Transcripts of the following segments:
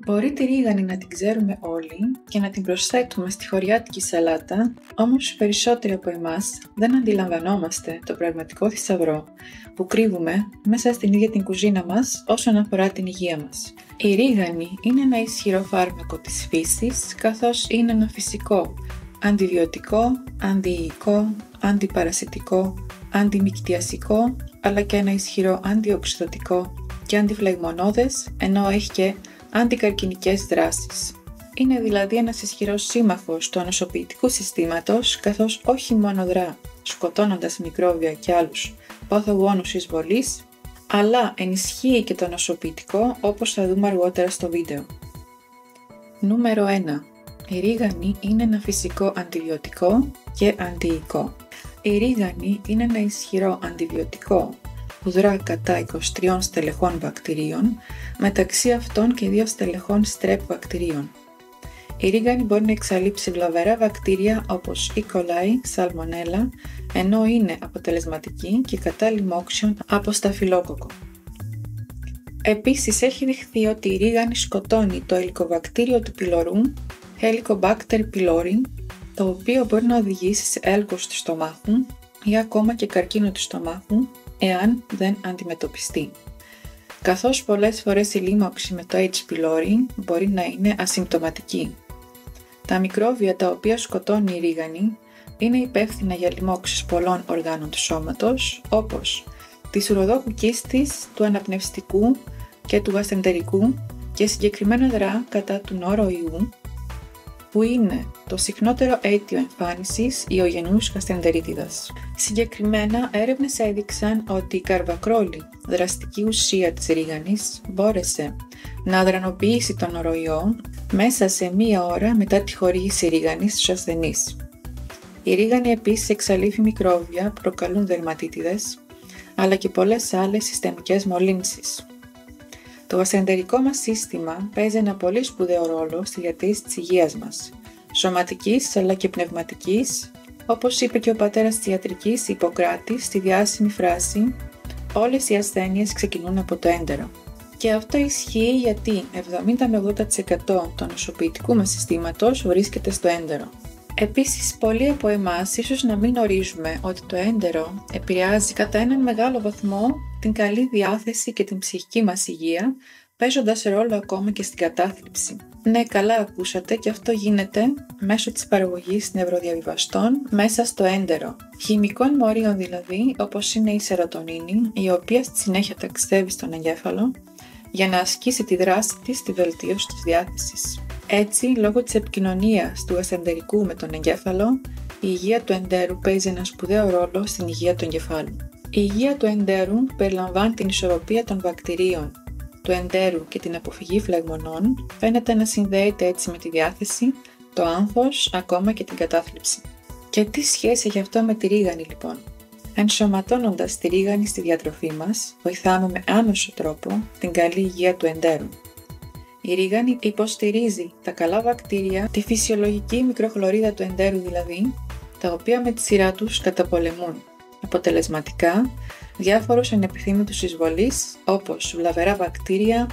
Μπορεί τη ρίγανη να την ξέρουμε όλοι και να την προσθέτουμε στη χωριάτικη σαλάτα, όμως περισσότεροι από εμάς δεν αντιλαμβανόμαστε το πραγματικό θησαυρό που κρύβουμε μέσα στην ίδια την κουζίνα μας όσον αφορά την υγεία μας. Η ρίγανη είναι ένα ισχυρό φάρμακο της φύσης, καθώς είναι ένα φυσικό αντιβιωτικό, αντιϊικό, αντιπαρασιτικό, αντιμυκτιασικό, αλλά και ένα ισχυρό αντιοξυδωτικό και αντιφλεγμονώδες, ενώ έχει και αντικαρκινικές δράσεις. Είναι δηλαδή ένας ισχυρός σύμμαχος του ανοσοποιητικού συστήματος, καθώς όχι μόνο δρά σκοτώνοντας μικρόβια και άλλους παθογόνους εισβολής, αλλά ενισχύει και το ανοσοποιητικό, όπως θα δούμε αργότερα στο βίντεο. Νούμερο 1. Η ρίγανη είναι ένα φυσικό αντιβιωτικό και αντιϊικό. Η ρίγανη είναι ένα ισχυρό αντιβιωτικό που δρά κατά 23 στελεχών βακτηρίων, μεταξύ αυτών και 2 στελεχών στρεπ βακτηρίων. Η ρίγανη μπορεί να εξαλείψει βλαβερά βακτήρια όπως E. coli, Salmonella, ενώ είναι αποτελεσματική και κατά λοιμόξεων από σταφυλόκοκκο. Επίσης έχει δειχθεί ότι η ρίγανη σκοτώνει το ελικοβακτήριο του πυλωρού, Helicobacter pylori, το οποίο μπορεί να οδηγήσει σε έλκος του στομάχου ή ακόμα και καρκίνο του στομάχου, εάν δεν αντιμετωπιστεί. Καθώς πολλές φορές η λίμωξη με το H. pylori μπορεί να είναι ασυμπτωματική. Τα μικρόβια τα οποία σκοτώνει η ρίγανη είναι υπεύθυνα για λοιμώξεις πολλών οργάνων του σώματος, όπως της ουροδόχου κίστης, του αναπνευστικού και του γαστρεντερικού, και συγκεκριμένα δρά κατά του νόροϊού, που είναι το συχνότερο αίτιο εμφάνισης ιογενούς γαστρεντερίτιδας. Συγκεκριμένα, έρευνες έδειξαν ότι η καρβακρόλη, δραστική ουσία της ρίγανης, μπόρεσε να αδρανοποιήσει τον νόροϊό μέσα σε 1 ώρα μετά τη χορήγηση ρίγανης στους ασθενείς. Η ρίγανη επίσης εξαλείφει μικρόβια που προκαλούν δερματίτιδες, αλλά και πολλές άλλες συστημικές μολύνσεις. Το γαστρεντερικό μας σύστημα παίζει ένα πολύ σπουδαίο ρόλο στη διατήρηση της υγείας μας, σωματικής αλλά και πνευματικής, όπως είπε και ο πατέρας της ιατρικής Ιπποκράτης στη διάσημη φράση «Όλες οι ασθένειες ξεκινούν από το έντερο». Και αυτό ισχύει γιατί 70 με 80% του νοσοποιητικού μας συστήματος βρίσκεται στο έντερο. Επίσης, πολλοί από εμάς ίσως να μην ορίζουμε ότι το έντερο επηρεάζει κατά έναν μεγάλο βαθμό την καλή διάθεση και την ψυχική μας υγεία, παίζοντας ρόλο ακόμα και στην κατάθλιψη. Ναι, καλά ακούσατε, και αυτό γίνεται μέσω της παραγωγής νευροδιαβιβαστών μέσα στο έντερο. Χημικών μορίων δηλαδή, όπως είναι η σερωτονίνη, η οποία στη συνέχεια ταξιδεύει στον εγκέφαλο για να ασκήσει τη δράση της στη βελτίωση της διάθεσης. Έτσι, λόγω της επικοινωνίας του γαστρεντερικού με τον εγκέφαλο, η υγεία του εντέρου παίζει ένα σπουδαίο ρόλο στην υγεία του εγκεφάλου. Η υγεία του εντέρου περιλαμβάνει την ισορροπία των βακτηρίων του εντέρου και την αποφυγή φλεγμονών, φαίνεται να συνδέεται έτσι με τη διάθεση, το άγχος, ακόμα και την κατάθλιψη. Και τι σχέση έχει αυτό με τη ρίγανη λοιπόν? Ενσωματώνοντας τη ρίγανη στη διατροφή μας, βοηθάμε με άμεσο τρόπο την καλή υγεία του εντέρου. Η ρίγανη υποστηρίζει τα καλά βακτήρια, τη φυσιολογική μικροχλωρίδα του εντέρου δηλαδή, τα οποία με τη σειρά τους καταπολεμούν αποτελεσματικά διάφορους ανεπιθύμητους εισβολείς, όπως βλαβερά βακτήρια,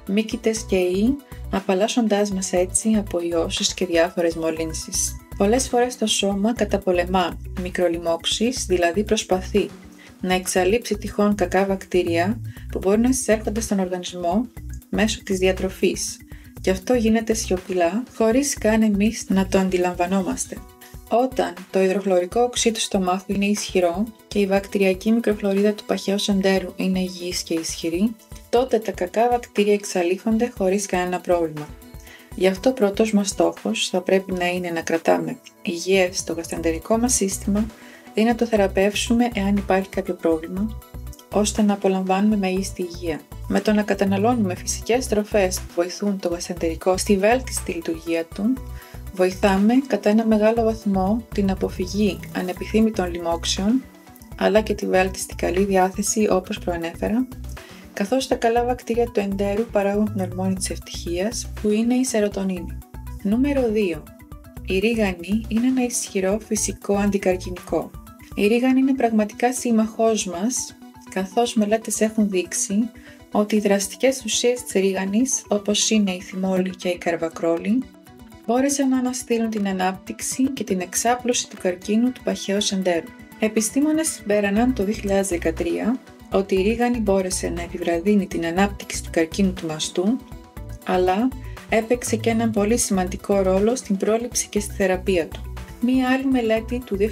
μύκητες και ιοί, απαλλάσσοντάς μας έτσι από ιώσεις και διάφορες μολύνσεις. Πολλές φορές το σώμα καταπολεμά μικρολοιμώξεις, δηλαδή προσπαθεί να εξαλείψει τυχόν κακά βακτήρια που μπορεί να εισέρχονται στον οργανισμό μέσω της διατροφής, και αυτό γίνεται σιωπηλά, χωρίς καν εμείς να το αντιλαμβανόμαστε. Όταν το υδροχλωρικό οξύ του στομάχου είναι ισχυρό και η βακτηριακή μικροχλωρίδα του παχαίου εντέρου είναι υγιής και ισχυρή, τότε τα κακά βακτήρια εξαλείφονται χωρίς κανένα πρόβλημα. Γι' αυτό ο πρώτος μας στόχος θα πρέπει να είναι να κρατάμε υγιές το γαστρεντερικό μας σύστημα ή να το θεραπεύσουμε εάν υπάρχει κάποιο πρόβλημα, ώστε να απολαμβάνουμε μέγιστη υγεία. Με το να καταναλώνουμε φυσικές τροφές που βοηθούν το γαστρεντερικό στη βέλτιστη λειτουργία του, βοηθάμε κατά ένα μεγάλο βαθμό την αποφυγή ανεπιθύμητων λοιμώξεων, αλλά και τη βέλτιστη καλή διάθεση όπως προανέφερα, καθώς τα καλά βακτήρια του εντέρου παράγουν την ορμόνη της ευτυχίας, που είναι η σερωτονίνη. Νούμερο 2. Η ρίγανη είναι ένα ισχυρό φυσικό αντικαρκινικό. Η ρίγανη είναι πραγματικά σύμμαχός μας, καθώς μελέτες έχουν δείξει ότι οι δραστικές ουσίες της ρίγανης, όπως είναι η θυμόλη και η καρβακρόλη, μπόρεσαν να αναστείλουν την ανάπτυξη και την εξάπλωση του καρκίνου του παχαίου εντερού. Επιστήμονες συμπέραναν το 2013 ότι η ρίγανη μπόρεσε να επιβραδύνει την ανάπτυξη του καρκίνου του μαστού, αλλά έπαιξε και έναν πολύ σημαντικό ρόλο στην πρόληψη και στη θεραπεία του. Μία άλλη μελέτη του 2022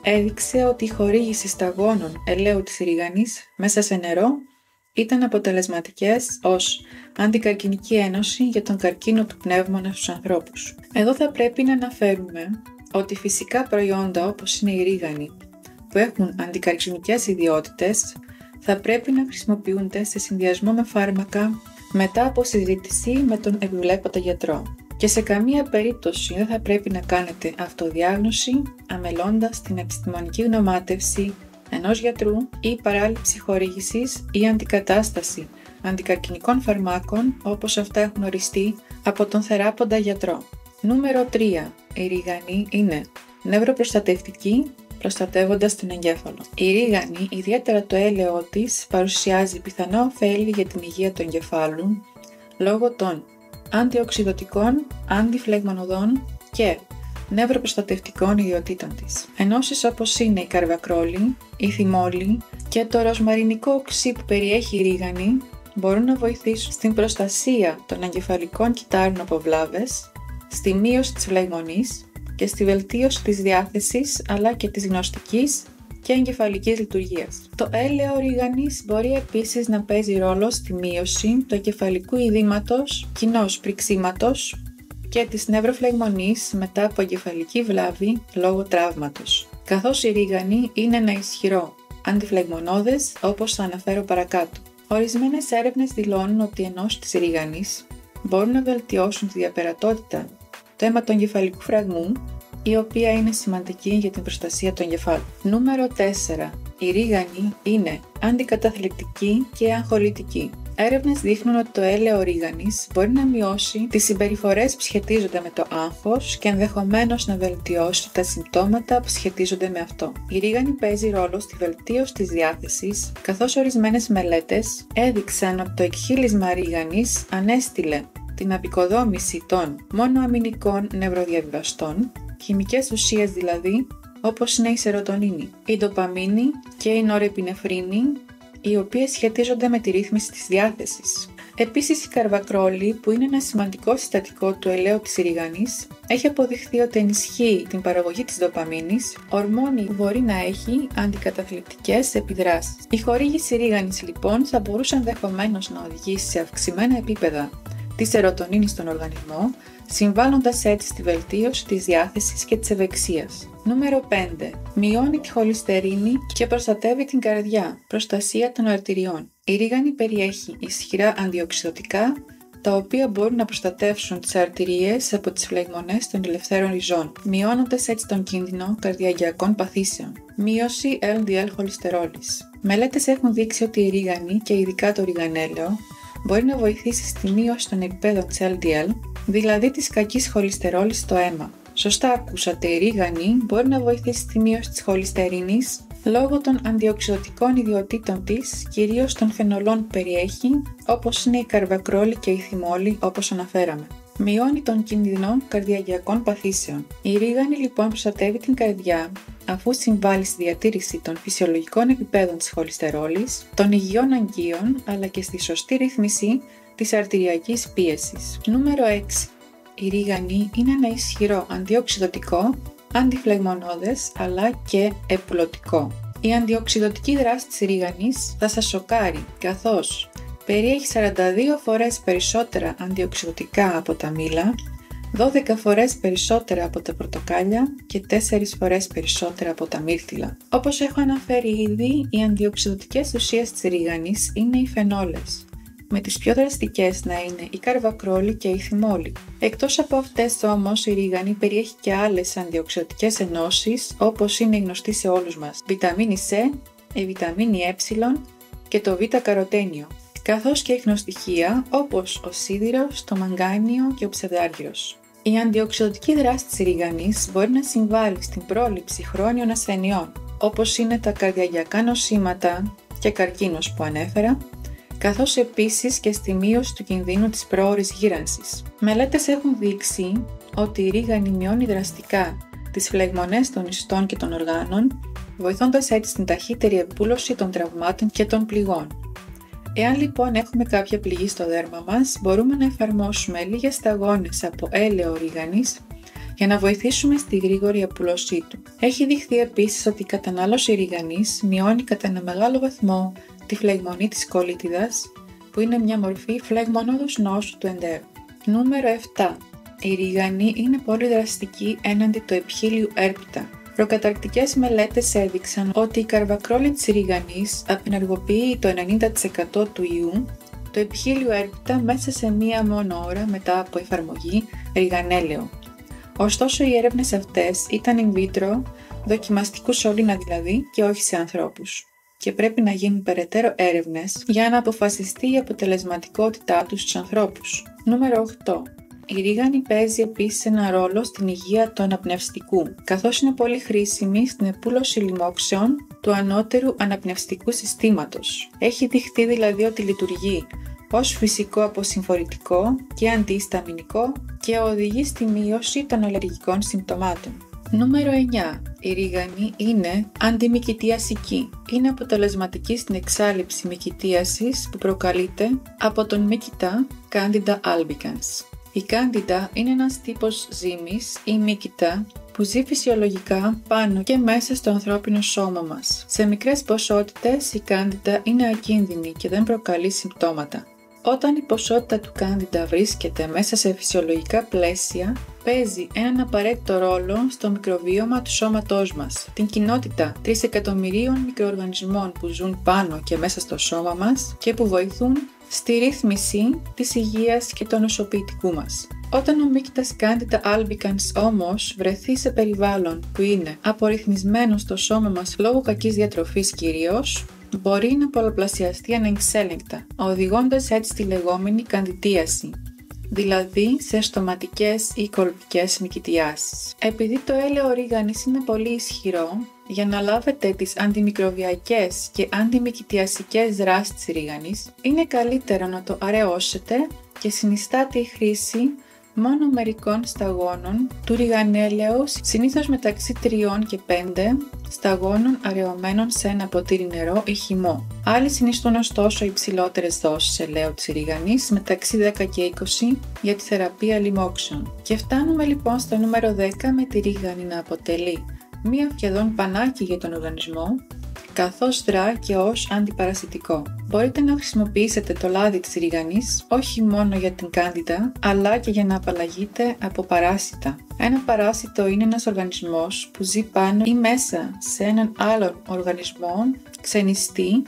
έδειξε ότι η χορήγηση σταγόνων ελαίου της ρίγανης μέσα σε νερό ήταν αποτελεσματικές ως αντικαρκινική ένωση για τον καρκίνο του πνεύμονα στους ανθρώπους. Εδώ θα πρέπει να αναφέρουμε ότι φυσικά προϊόντα όπως είναι η ρίγανη που έχουν αντικαρκινικές ιδιότητες θα πρέπει να χρησιμοποιούνται σε συνδυασμό με φάρμακα μετά από συζήτηση με τον επιβλέποντα γιατρό. Και σε καμία περίπτωση δεν θα πρέπει να κάνετε αυτοδιάγνωση αμελώντας την επιστημονική γνωμάτευση ενός γιατρού ή παράληψη χορήγησης ή αντικατάσταση αντικαρκινικών φαρμάκων όπως αυτά έχουν οριστεί από τον θεράποντα γιατρό. Νούμερο 3. Η ρίγανη είναι νευροπροστατευτική, προστατεύοντας τον εγκέφαλο. Η ρίγανη, ιδιαίτερα το έλαιό της, παρουσιάζει πιθανά ωφέλη για την υγεία του εγκεφάλου λόγω των αντιοξυδωτικών, αντιφλεγμονωδών και νευροπροστατευτικών ιδιοτήτων της. Ενώσεις όπως είναι η καρβακρόλη, η θυμόλη και το ροσμαρινικό οξύ που περιέχει η ρίγανη μπορούν να βοηθήσουν στην προστασία των εγκεφαλικών κυττάρων από βλάβες, στη μείωση της φλεγμονής και στη βελτίωση της διάθεσης αλλά και της γνωστικής και εγκεφαλικής λειτουργίας. Το έλαιο ρίγανης μπορεί επίσης να παίζει ρόλο στη μείωση του εγκεφαλικού ειδήματος, κοινώς πριξίματος και της νευροφλεγμονής μετά από εγκεφαλική βλάβη λόγω τραύματος. Καθώς η ρίγανη είναι ένα ισχυρό αντιφλεγμονώδες όπως θα αναφέρω παρακάτω. Ορισμένες έρευνες δηλώνουν ότι οι ενώσεις της ρίγανης μπορούν να βελτιώσουν τη διαπερατότητα του αιματοεγκεφαλικού φραγμού, η οποία είναι σημαντική για την προστασία του εγκεφάλου. Νούμερο 4. Η ρίγανη είναι αντικαταθλιπτική και αγχολητική. Έρευνες δείχνουν ότι το έλαιο ρίγανης μπορεί να μειώσει τις συμπεριφορές που σχετίζονται με το άγχος και ενδεχομένως να βελτιώσει τα συμπτώματα που σχετίζονται με αυτό. Η ρίγανη παίζει ρόλο στη βελτίωση της διάθεσης, καθώς ορισμένες μελέτες έδειξαν ότι το εκχύλισμα ρίγανης ανέστηλε την απεικοδόμηση των μονοαμινικών νευροδιαβιβαστών, χημικές ουσίες δηλαδή, όπως είναι η σερωτονίνη, η ντοπαμίνη και η νορεπινεφρίνη, οι οποίες σχετίζονται με τη ρύθμιση της διάθεσης. Επίσης η καρβακρόλη, που είναι ένα σημαντικό συστατικό του ελαίου της ρίγανης, έχει αποδειχθεί ότι ενισχύει την παραγωγή της ντοπαμίνης, ορμόνη που μπορεί να έχει αντικαταθλιπτικές επιδράσεις. Η χορήγηση ρίγανης λοιπόν θα μπορούσε ενδεχομένως να οδηγήσει σε αυξημένα επίπεδα της σερωτονίνης στον οργανισμό, συμβάλλοντας έτσι στη βελτίωση της διάθεσης και της ευεξίας. Νούμερο 5. Μειώνει τη χολυστερίνη και προστατεύει την καρδιά, προστασία των αρτηριών. Η ρίγανη περιέχει ισχυρά αντιοξυδωτικά, τα οποία μπορούν να προστατεύσουν τις αρτηρίες από τις φλεγμονές των ελευθέρων ριζών, μειώνοντας έτσι τον κίνδυνο καρδιαγγειακών παθήσεων. Μείωση LDL χολυστερόλης. Μελέτες έχουν δείξει ότι η ρίγανη και ειδικά το ριγανέλαιο μπορεί να βοηθήσει στη μείωση των επιπέδων της LDL, δηλαδή της κακής χολυστερόλης στο αίμα. Σωστά ακούσατε, η ρίγανη μπορεί να βοηθήσει στη μείωση της χολυστερίνης λόγω των αντιοξυδωτικών ιδιοτήτων της, κυρίως των φαινολών που περιέχει, όπως είναι η καρβακρόλη και η θυμόλη όπως αναφέραμε. Μειώνει τον κίνδυνο καρδιαγγειακών παθήσεων. Η ρίγανη λοιπόν προστατεύει την καρδιά αφού συμβάλλει στη διατήρηση των φυσιολογικών επιπέδων της χολυστερόλης, των υγιών αγκίων αλλά και στη σωστή ρύθμιση της αρτηριακής πίεσης. Νούμερο 6. Η ρίγανη είναι ένα ισχυρό αντιοξυδωτικό, αντιφλεγμονώδες αλλά και επουλωτικό. Η αντιοξυδωτική δράση της ρίγανης θα σας σοκάρει, καθώς περιέχει 42 φορές περισσότερα αντιοξυδωτικά από τα μήλα, 12 φορές περισσότερα από τα πορτοκάλια και 4 φορές περισσότερα από τα μύρτιλα. Όπως έχω αναφέρει ήδη, οι αντιοξυδωτικές ουσίες της ρίγανης είναι οι φαινόλες, με τις πιο δραστικές να είναι η καρβακρόλη και η θυμόλη. Εκτός από αυτές όμως, η ρίγανη περιέχει και άλλες αντιοξυδωτικές ενώσεις, όπως είναι η γνωστή σε όλους μας βιταμίνη C, η βιταμίνη Ε και το β-καροτένιο, καθώς και ιχνοστοιχεία όπως ο σίδηρος, το μαγκάνιο και ο ψευδάργυρος. Η αντιοξυδωτική δράση της ρίγανης μπορεί να συμβάλλει στην πρόληψη χρόνιων ασθενειών, όπως είναι τα καρδιαγγειακά νοσήματα και καρκίνος που ανέφερα, καθώς επίσης και στη μείωση του κινδύνου της πρόωρης γύρανσης. Μελέτες έχουν δείξει ότι η ρίγανη μειώνει δραστικά τις φλεγμονές των ιστών και των οργάνων, βοηθώντας έτσι την ταχύτερη επούλωση των τραυμάτων και των πληγών. Εάν λοιπόν έχουμε κάποια πληγή στο δέρμα μας, μπορούμε να εφαρμόσουμε λίγες σταγόνες από έλαιο ρίγανης για να βοηθήσουμε στη γρήγορη επούλωσή του. Έχει δειχθεί επίσης ότι η κατανάλωση ρίγανης μειώνει κατά ένα μεγάλο βαθμό τη φλεγμονή της κολίτιδας, που είναι μια μορφή φλεγμονώδους νόσου του εντέρου. Νούμερο 7. Η ρίγανη είναι πολύ δραστική έναντι του επιχείλιου έρπιτα. Προκαταρκτικές μελέτες έδειξαν ότι η καρβακρόλη της ρίγανης απενεργοποιεί το 90% του ιού του επιχείλιου έρπιτα μέσα σε μία μόνο ώρα μετά από εφαρμογή ριγανέλαιο. Ωστόσο, οι έρευνες αυτές ήταν in vitro, δοκιμαστικού σωλήνα δηλαδή, και όχι σε ανθρώπους. Και πρέπει να γίνουν περαιτέρω έρευνες για να αποφασιστεί η αποτελεσματικότητά τους στους ανθρώπους. Νούμερο 8. Η ρίγανη παίζει επίσης ένα ρόλο στην υγεία του αναπνευστικού, καθώς είναι πολύ χρήσιμη στην επούλωση λοιμόξεων του ανώτερου αναπνευστικού συστήματος. Έχει δειχθεί δηλαδή ότι λειτουργεί ως φυσικό αποσυμφορητικό και αντιχισταμινικό και οδηγεί στη μείωση των αλλεργικών συμπτωμάτων. Νούμερο 9. Η ρίγανη είναι αντιμυκητιασική. Είναι αποτελεσματική στην εξάλληψη μυκητίασης που προκαλείται από τον μύκητα Candida albicans. Η Candida είναι ένας τύπος ζύμης ή μύκητα που ζει φυσιολογικά πάνω και μέσα στο ανθρώπινο σώμα μας. Σε μικρές ποσότητες η Candida είναι ακίνδυνη και δεν προκαλεί συμπτώματα. Όταν η ποσότητα του Candida βρίσκεται μέσα σε φυσιολογικά πλαίσια, παίζει έναν απαραίτητο ρόλο στο μικροβίωμα του σώματός μας. Την κοινότητα 3 εκατομμυρίων μικροοργανισμών που ζουν πάνω και μέσα στο σώμα μας και που βοηθούν στη ρύθμιση της υγείας και του νοσοποιητικού μας. Όταν ο μύκητας Candida albicans όμως βρεθεί σε περιβάλλον που είναι απορριθμισμένο στο σώμα μας λόγω κακής διατροφής κυρίως, μπορεί να πολλαπλασιαστεί ανεξέλεγκτα, οδηγώντας έτσι τη λεγόμενη καντιδίαση, δηλαδή σε στοματικές ή κολπικές μυκητιάσεις. Επειδή το έλαιο ρίγανης είναι πολύ ισχυρό, για να λάβετε τις αντιμικροβιακές και αντιμυκητιασικές δράσεις της ρίγανης, είναι καλύτερο να το αραιώσετε και συνιστάτε η χρήση μόνο μερικών σταγόνων του ριγανέλαιου, συνήθως μεταξύ 3 και 5 σταγόνων αραιωμένων σε ένα ποτήρι νερό ή χυμό. Άλλοι συνιστούν ωστόσο υψηλότερες δόσεις ελαίου της ρίγανης, μεταξύ 10 και 20, για τη θεραπεία λοιμόξεων. Και φτάνουμε λοιπόν στο νούμερο 10 με τη ρίγανη να αποτελεί μία σχεδόν πανάκη για τον οργανισμό, καθώς δρά και ως αντιπαρασιτικό. Μπορείτε να χρησιμοποιήσετε το λάδι της ρίγανης όχι μόνο για την Candida, αλλά και για να απαλλαγείτε από παράσιτα. Ένα παράσιτο είναι ένας οργανισμός που ζει πάνω ή μέσα σε έναν άλλον οργανισμό ξενιστή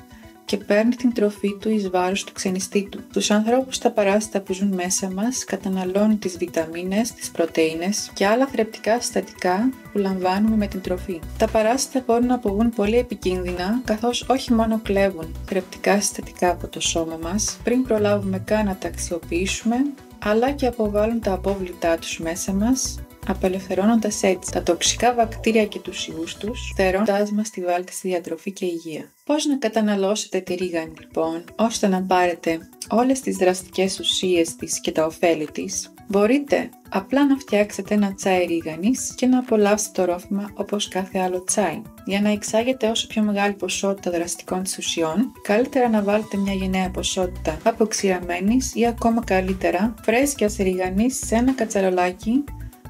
και παίρνει την τροφή του εις βάρος του ξενιστή του. Τους ανθρώπους τα παράσιτα που ζουν μέσα μας καταναλώνουν τις βιταμίνες, τις πρωτεΐνες και άλλα θρεπτικά συστατικά που λαμβάνουμε με την τροφή. Τα παράσιτα μπορούν να αποβούν πολύ επικίνδυνα, καθώς όχι μόνο κλέβουν θρεπτικά συστατικά από το σώμα μας πριν προλάβουμε καν να τα αξιοποιήσουμε, αλλά και αποβάλλουν τα απόβλητά τους μέσα μας, απελευθερώνοντας έτσι τα τοξικά βακτήρια και τους ιούς τους, στερώντας μας τη βέλτιστη διατροφή και υγεία. Πώς να καταναλώσετε τη ρίγανη λοιπόν, ώστε να πάρετε όλες τις δραστικές ουσίες της και τα ωφέλη της? Μπορείτε απλά να φτιάξετε ένα τσάι ρίγανης και να απολαύσετε το ρόφημα όπως κάθε άλλο τσάι. Για να εξάγετε όσο πιο μεγάλη ποσότητα δραστικών της ουσιών, καλύτερα να βάλετε μια γενναία ποσότητα αποξηραμένης ή ακόμα καλύτερα φρέσκιας ρίγανης σε ένα κατσαρολάκι,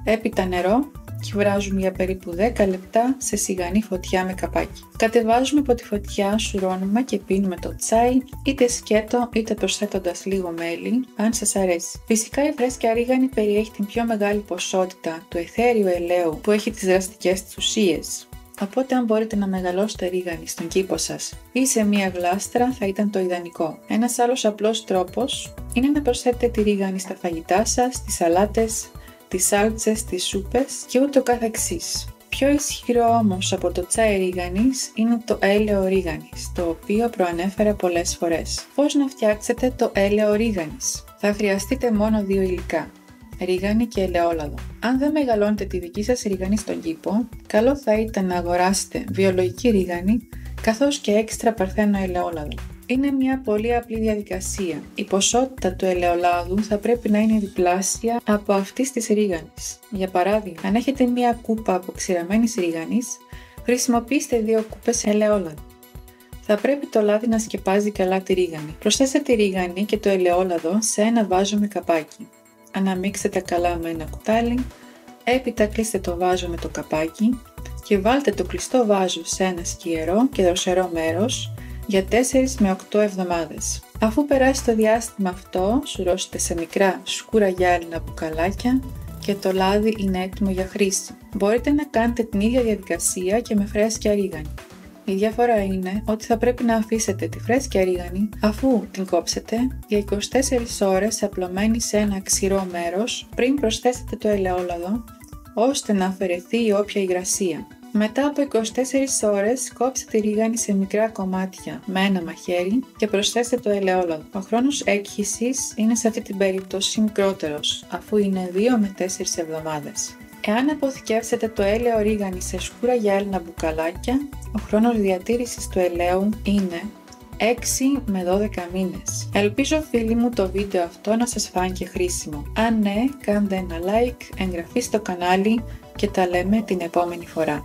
έπειτα νερό και βράζουμε για περίπου 10 λεπτά σε σιγανή φωτιά με καπάκι. Κατεβάζουμε από τη φωτιά, σουρώνουμε και πίνουμε το τσάι, είτε σκέτο είτε προσθέτοντας λίγο μέλι, αν σας αρέσει. Φυσικά η φρέσκια ρίγανη περιέχει την πιο μεγάλη ποσότητα του αιθέριου ελαίου που έχει τις δραστικές της ουσίες. Οπότε αν μπορείτε να μεγαλώσετε ρίγανη στον κήπο σας ή σε μία γλάστρα θα ήταν το ιδανικό. Ένας άλλος απλός τρόπος είναι να προσθέτετε τη ρίγανη στα φαγητά σας, στις σαλάτες, τις σάλτσες, τις σούπες και ούτω καθεξής. Πιο ισχυρό όμως από το τσάι ρίγανης είναι το έλαιο ρίγανης, το οποίο προανέφερα πολλές φορές. Πώς να φτιάξετε το έλαιο ρίγανης? Θα χρειαστείτε μόνο 2 υλικά, ρίγανη και ελαιόλαδο. Αν δεν μεγαλώνετε τη δική σας ρίγανη στον κήπο, καλό θα ήταν να αγοράσετε βιολογική ρίγανη καθώς και έξτρα παρθένο ελαιόλαδο. Είναι μια πολύ απλή διαδικασία. Η ποσότητα του ελαιολάδου θα πρέπει να είναι διπλάσια από αυτή της ρίγανης. Για παράδειγμα, αν έχετε μια κούπα αποξηραμένης ρίγανης, χρησιμοποιήστε 2 κούπες ελαιόλαδο. Θα πρέπει το λάδι να σκεπάζει καλά τη ρίγανη. Προσθέστε τη ρίγανη και το ελαιόλαδο σε ένα βάζο με καπάκι. Αναμίξτε τα καλά με ένα κουτάλι, έπειτα κλείστε το βάζο με το καπάκι και βάλτε το κλειστό βάζο σε ένα σκιερό και δροσερό μέρος για 4 με 8 εβδομάδες. Αφού περάσει το διάστημα αυτό, σουρώσετε σε μικρά σκούρα γυάλινα μπουκαλάκια και το λάδι είναι έτοιμο για χρήση. Μπορείτε να κάνετε την ίδια διαδικασία και με φρέσκια ρίγανη. Η διαφορά είναι ότι θα πρέπει να αφήσετε τη φρέσκια ρίγανη αφού την κόψετε για 24 ώρες απλωμένη σε ένα ξηρό μέρος πριν προσθέσετε το ελαιόλαδο, ώστε να αφαιρεθεί η όποια υγρασία. Μετά από 24 ώρες κόψτε τη ρίγανη σε μικρά κομμάτια με ένα μαχαίρι και προσθέστε το ελαιόλαδο. Ο χρόνος έκχυσης είναι σε αυτή την περίπτωση μικρότερος, αφού είναι 2 με 4 εβδομάδες. Εάν αποθηκεύσετε το έλαιο ρίγανη σε σκούρα γυάλινα μπουκαλάκια, ο χρόνος διατήρησης του ελαίου είναι 6 με 12 μήνες. Ελπίζω φίλοι μου το βίντεο αυτό να σας φάνηκε χρήσιμο. Αν ναι, κάντε ένα like, εγγραφή στο κανάλι και τα λέμε την επόμενη φορά.